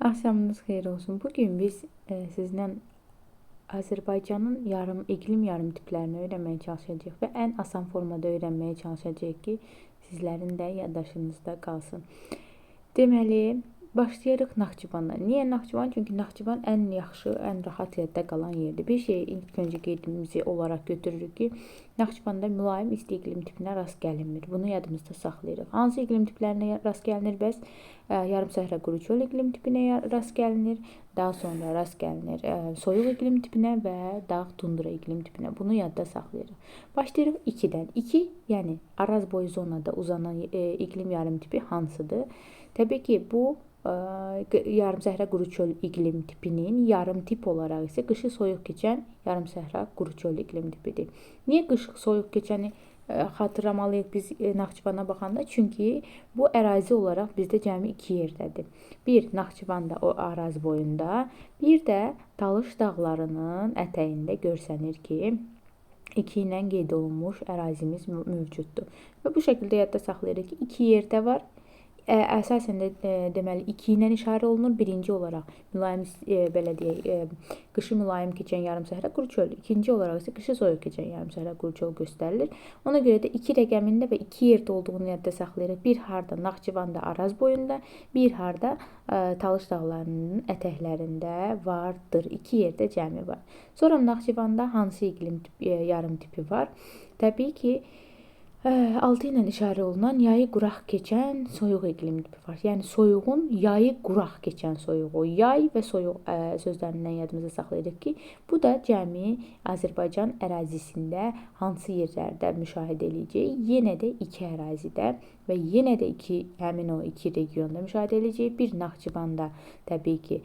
Axşamınız xeyir olsun. Bugün biz sizlə Azərbaycanın iqlim yarım tiplərini öyrənməyə çalışacağıq və ən asan formada öyrənməyə çalışacağıq ki, sizlərin də yaddaşınızda qalsın. Deməli, başlayırıq Naxçıvandan. Niyə Naxçıvan? Çünki Naxçıvan ən yaxşı, ən rahat yadda qalan yerdir. Bir şey ilk öncə qeydimizi olaraq götürürük ki, Naxçıvanda mülayim isti iqlim tipinə rast gəlinmir. Bunu yadımızda saxlayırıq. Hansı iqlim tiplərinə rast gəlinir? Bəs yarım səhra quru çöl iqlim tipinə rast gəlinir. Daha sonra rast gəlinir soyuq iqlim tipinə və dağ tundra iqlim tipinə. Bunu yadda saxlayırıq. Başlayırıq 2-dən. 2, yəni Araz boyu zonada uzanan iqlim yarım tipi hansıdır? Təbii ki, bu yarım səhra quru çöl iqlim tipinin yarım tip olaraq isə qışı soyuq keçən yarım səhra quru çöl iqlim tipidir. Niyə qışı soyuq keçəni xatırlamalıyıq biz Naxçıvana baxanda? Çünki bu ərazi olaraq bizdə cəmi 2 yerdədir. Bir, Naxçıvanda o Araz boyunda, bir də Talış dağlarının ətəyində görsənir ki, 2 ilə qeyd olunmuş ərazimiz mövcuddur. Və bu şəkildə yadda saxlayırıq ki, 2 yerdə var. Əsasən də deməli 2 ilə işarə olunur. Birinci olaraq mülayim belə deyək, qışı mülayim keçən yarım səhra quru çöl, ikinci olaraq isə qışı soyuq keçən yarım səhra quru çöl göstərilir. Ona görə də 2 rəqəmində və 2 yerdə olduğunu yadda saxlayırıq. Bir harda Naxçıvanda Araz boyunda, bir harda Talış dağlarının ətəklərində vardır. 2 yerdə cəmi var. Sonra Naxçıvanda hansı iqlim yarım tipi var? Təbii ki, 6 ilə işarə olunan yayı quraq keçən soyuq iqlim tipi var. Yəni soyuğun yayı quraq keçən soyuğu, yay və soyuq sözlərindən yadımıza saxlayırıq ki, bu da cəmi Azərbaycan ərazisində hansı yerlərdə müşahidə edəcəyik? Yenə də 2 ərazidə və yenə də həmin o 2 regionda müşahidə edəcəyik. Bir Naxçıvanda təbii ki,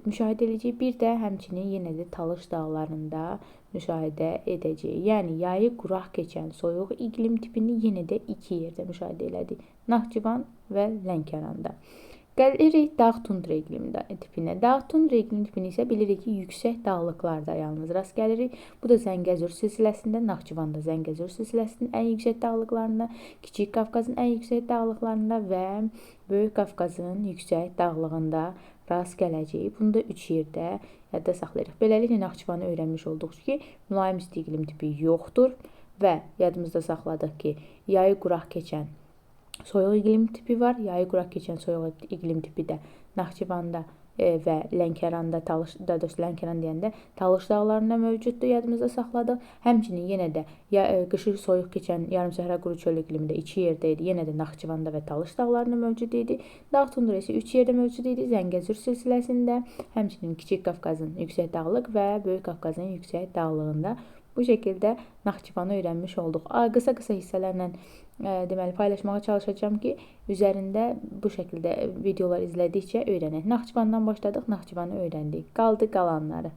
müşahidə edəcəyik. Bir də həmçinin yenə də Talış dağlarında müşahidə edəcəyik. Yəni yayı quraq keçən soyuq iqlim tipini yenə də 2 yerdə müşahidə elədik. Naxçıvan və Lənkəranda. Gəlirik dağ tundra iqlim tipinə. Dağ tundra iqlim tipini isə bilirik ki, yüksək dağlıqlarda yalnız rast gəlirik. Bu da Zəngəzur silsiləsində, Naxçıvanda Zəngəzur silsiləsinin ən yüksək dağlıqlarında, Kiçik Qafqazın ən yüksək dağlıqlarında və Böyük Qafqazın yüksək dağlığında rast gələcəyik. Bunu da 3 yerdə yadda saxlayırıq. Beləliklə Naxçıvanı öyrənmiş olduq ki, mülayim isti iqlim tipi yoxdur və yadımızda saxladıq ki, yayı quraq keçən soyuq iqlim tipi var. Yayı quraq keçən soyuq iqlim tipi də Naxçıvanda və Lənkəranda, Lənkəran deyəndə Talış dağlarında mövcuddur, yadımızda saxladıq. Həmçinin yenə də qışı soyuq keçən yarım səhra quru çöl iqlimində 2 yerdə idi. Yenə də Naxçıvanda və Talış dağlarında mövcud idi. Dağ tundra isə 3 yerdə mövcud idi. Zəngəzur silsiləsində, həmçinin Kiçik Qafqazın yüksək dağlıq və Böyük Qafqazın yüksək dağlığında. Bu şəkildə Naxçıvanı öyrənmiş olduq. Qısa-qısa hissələrlə deməli paylaşmağa çalışacağam ki, üzərində bu şəkildə videolar izlədikcə öyrənək. Naxçıvandan başladıq, Naxçıvanı öyrəndik. Qaldı qalanları.